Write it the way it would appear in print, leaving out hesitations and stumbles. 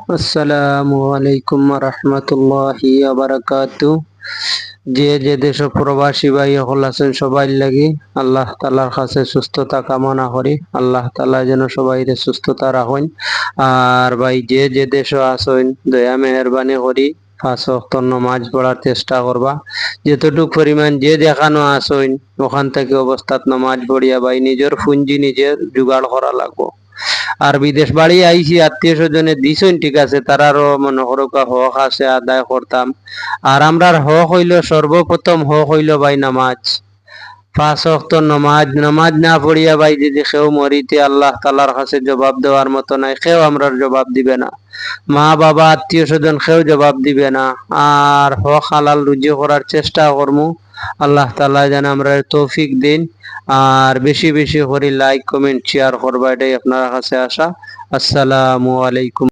আসসালামু আলাইকুম রহমতুল্লাহি ওয়া বারাকাতুহু। যে যে দেশ প্রবাসী ভাই হল আছেন সবাই লাগি আল্লাহ তাআলার কাছে সুস্থতা কামনা করি। আল্লাহ তাআলা যেন সবাই সুস্থতা রাখেন। আর ভাই যে যে দেশ আছেন দয়া মেহরবানি করি 5 ওয়াক্ত নামাজ পড়ার চেষ্টা করবা। যতটুকু পরিমাণ যে দেখানো আছেন ওখান থেকে অবস্থাত নামাজ পড়িয়া ভাই নিজের পুঁজি নিজের জোগাড় করা লাগবো। আর বিদেশ বাড়ি আইছি আত্মীয় স্বজনে দিছেন ঠিক আছে, তারারও মনে করো হক আছে আদায় করতাম। আর আমরার হক হইল সর্বপ্রথম হক হইল ভাই নামাজ। 5 ওয়াক্ত নামাজ নামাজ না পড়িয়া ভাই যদি কেউ মরিতে আল্লাহ তালার কাছে জবাব দেওয়ার মতো নাই, কেউ আমরার জবাব দিবে না। মা বাবা আত্মীয় স্বজন কেউ জবাব দিবে না। আর হক হালাল রুজি করার চেষ্টা করমু। আল্লাহ তাআলা যেন আমরা তৌফিক দিন। আর বেশি বেশি করে লাইক কমেন্ট শেয়ার করবা, এটাই আপনার কাছে আশা। আসসালামু আলাইকুম।